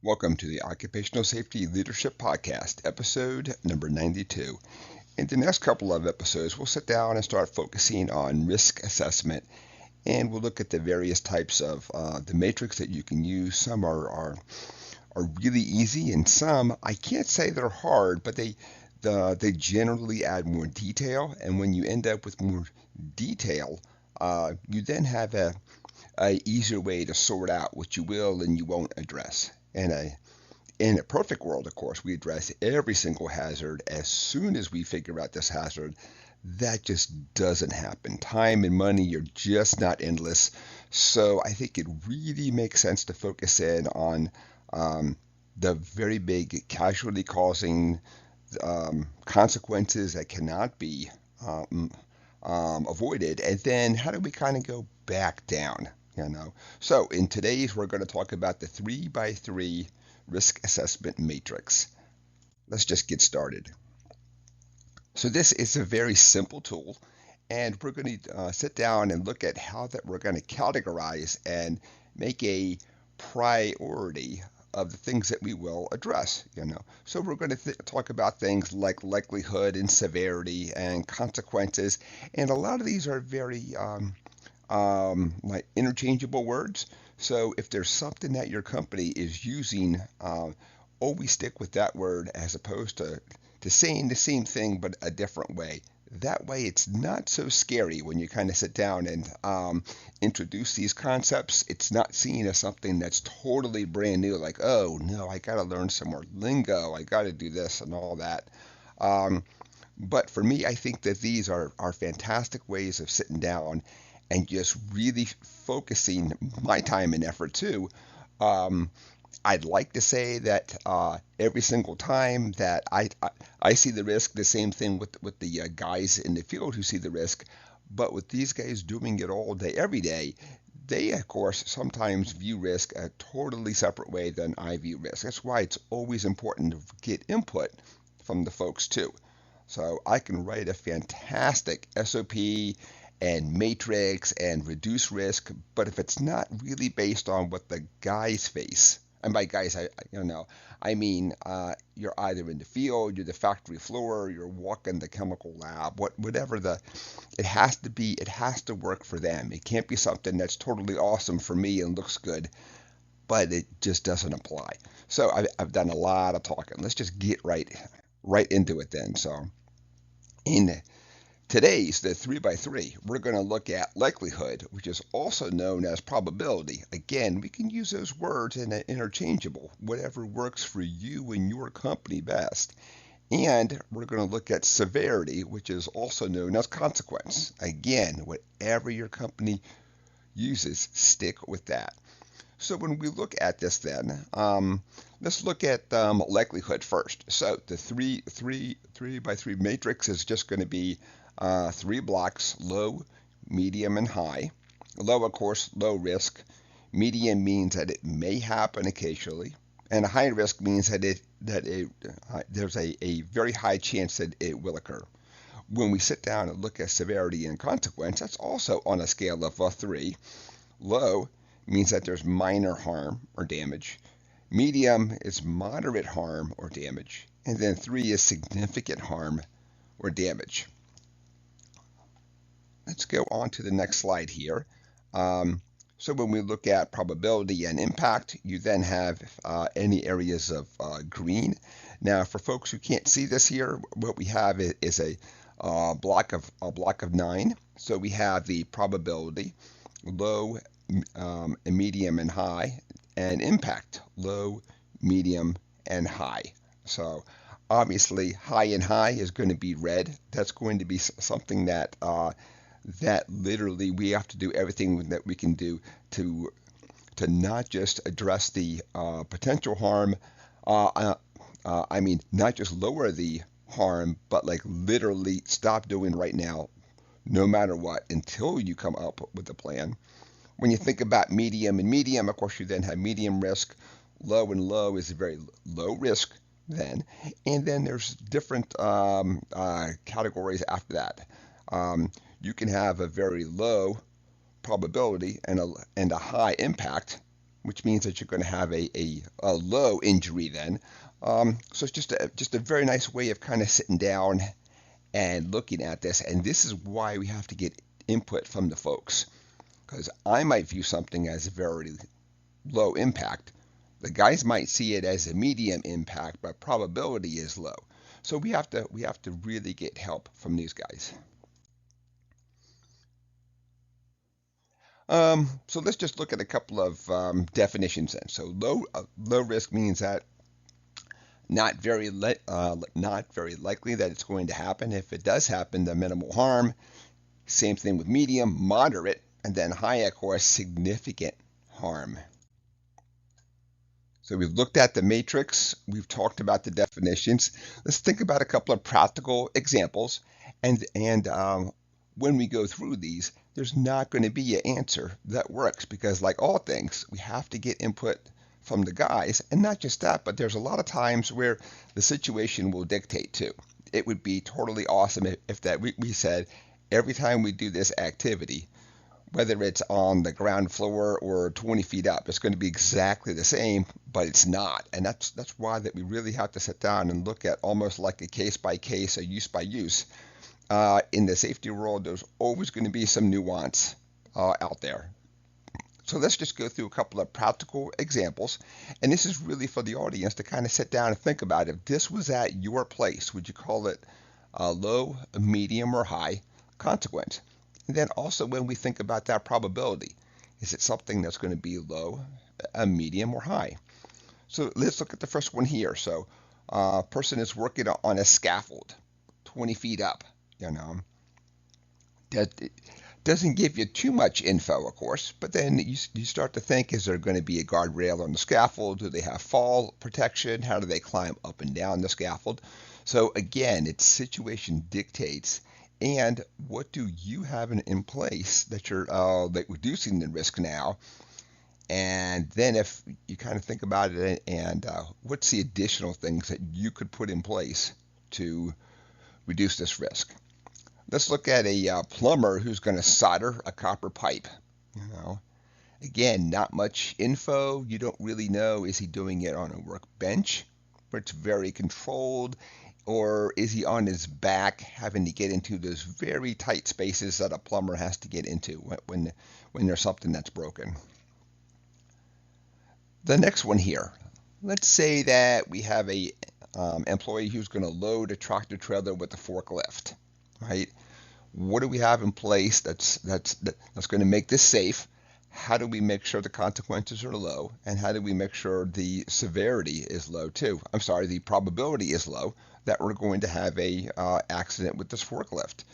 Welcome to the Occupational Safety Leadership Podcast, episode number 92. In the next couple of episodes, we'll sit down and start focusing on risk assessment, and we'll look at the various types of the matrix that you can use. Some are really easy, and some I can't say they're hard, but they generally add more detail. And when you end up with more detail, you then have a easier way to sort out what you will and you won't address. In a perfect world, of course, we address every single hazard as soon as we figure out this hazard. That just doesn't happen. Time and money are just not endless. So I think it really makes sense to focus in on the very big casualty causing consequences that cannot be avoided. And then how do we kind of go back down? So in today's, we're going to talk about the 3x3 risk assessment matrix. Let's just get started. So this is a very simple tool, and we're going to sit down and look at how that we're going to categorize and make a priority of the things that we will address. So we're going to talk about things like likelihood and severity and consequences, and a lot of these are very like interchangeable words. So if there's something that your company is using, always stick with that word as opposed to saying the same thing but a different way. That way, it's not so scary when you kind of sit down and introduce these concepts. It's not seen as something that's totally brand new, like, oh no, I got to learn some more lingo, I got to do this and all that. Um, but for me, I think that these are fantastic ways of sitting down and just really focusing my time and effort too. Um, I'd like to say that every single time that I see the risk, the same thing with the guys in the field who see the risk, but with these guys doing it all day, every day, they of course sometimes view risk a totally separate way than I view risk. That's why it's always important to get input from the folks too. So I can write a fantastic SOP and matrix and reduce risk, but if it's not really based on what the guys face, and by guys I mean you're either in the field, you're the factory floor, you're walking the chemical lab, whatever it has to work for them. It can't be something that's totally awesome for me and looks good, but it just doesn't apply. So I've done a lot of talking. Let's just get right into it then. So in today's the 3x3, we're going to look at likelihood, which is also known as probability. Again, we can use those words in an interchangeable, whatever works for you and your company best. And we're going to look at severity, which is also known as consequence. Again, whatever your company uses, stick with that. So when we look at this then, let's look at likelihood first. So the 3x3 matrix is just going to be three blocks: low, medium, and high. Low, of course, low risk. Medium means that it may happen occasionally, and high risk means there's a very high chance that it will occur. When we sit down and look at severity and consequence, that's also on a scale of 3. Low means that there's minor harm or damage. Medium is moderate harm or damage, and then 3 is significant harm or damage. Let's go on to the next slide here. So when we look at probability and impact, you then have any areas of green. Now, for folks who can't see this here, what we have is a block of 9. So we have the probability, low, medium, and high, and impact, low, medium, and high. So obviously, high and high is going to be red. That's going to be something that literally we have to do everything that we can do to not just address the potential harm. I mean, not just lower the harm, but like literally stop doing right now, no matter what, until you come up with a plan. When you think about medium and medium, of course, you then have medium risk. Low and low is a very low risk then. And then there's different categories after that. You can have a very low probability and a high impact, which means that you're going to have a low injury then. So it's just a very nice way of kind of sitting down and looking at this. And this is why we have to get input from the folks, because I might view something as a very low impact. The guys might see it as a medium impact, but probability is low. So we have to really get help from these guys. So let's just look at a couple of definitions then. So low risk means that not very likely that it's going to happen. If it does happen, the minimal harm. Same thing with medium, moderate, and then high, of course, significant harm. So we've looked at the matrix, we've talked about the definitions. Let's think about a couple of practical examples. And when we go through these, there's not going to be an answer that works because, like all things, we have to get input from the guys. And not just that, but there's a lot of times where the situation will dictate too. It would be totally awesome if that we said every time we do this activity, whether it's on the ground floor or 20 feet up, it's going to be exactly the same, but it's not. And that's why that we really have to sit down and look at almost like a case by case, a use by use. In the safety world, there's always going to be some nuance out there. So let's just go through a couple of practical examples. And this is really for the audience to kind of sit down and think about if this was at your place, would you call it a low, a medium, or high consequence? And then also when we think about that probability, is it something that's going to be low, a medium, or high? So let's look at the first one here. So a person is working on a scaffold 20 feet up, That doesn't give you too much info, of course, but then you start to think, is there going to be a guardrail on the scaffold? Do they have fall protection? How do they climb up and down the scaffold? So again, it's situation dictates. And what do you have in place that you're like reducing the risk now? And then if you kind of think about it, and what's the additional things that you could put in place to reduce this risk? Let's look at a plumber who's going to solder a copper pipe. Again, not much info. You don't really know, is he doing it on a workbench where it's very controlled? Or is he on his back having to get into those very tight spaces that a plumber has to get into when there's something that's broken? The next one here, let's say that we have a employee who's going to load a tractor trailer with a forklift, right? What do we have in place that's going to make this safe? How do we make sure the consequences are low? And how do we make sure the severity is low too? I'm sorry, the probability is low that we're going to have a accident with this forklift.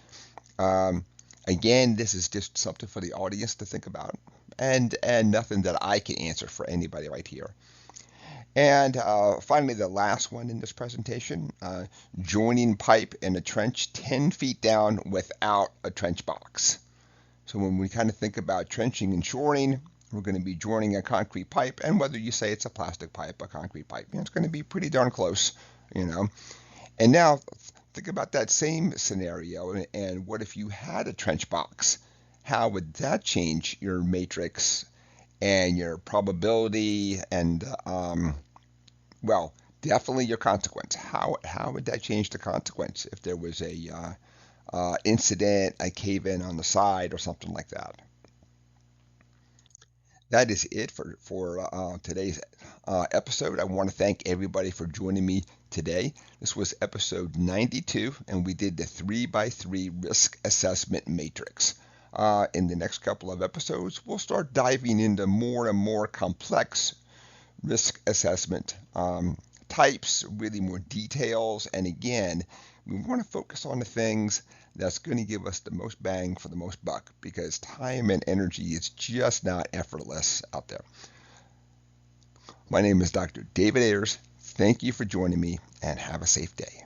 Again, this is just something for the audience to think about, and nothing that I can answer for anybody right here. And finally, the last one in this presentation, joining pipe in a trench 10 feet down without a trench box. So when we kind of think about trenching and shoring, we're going to be joining a concrete pipe, and whether you say it's a plastic pipe, a concrete pipe, it's going to be pretty darn close, And now think about that same scenario, and what if you had a trench box? How would that change your matrix and your probability and, well, definitely your consequence? How would that change the consequence if there was a incident, a cave-in on the side or something like that? That is it for today's episode. I want to thank everybody for joining me today. This was episode 92, and we did the 3x3 risk assessment matrix. In the next couple of episodes, we'll start diving into more and more complex risk assessment types, really more details. And again, we want to focus on the things that's going to give us the most bang for the most buck, because time and energy is just not effortless out there. My name is Dr. David Ayers. Thank you for joining me, and have a safe day.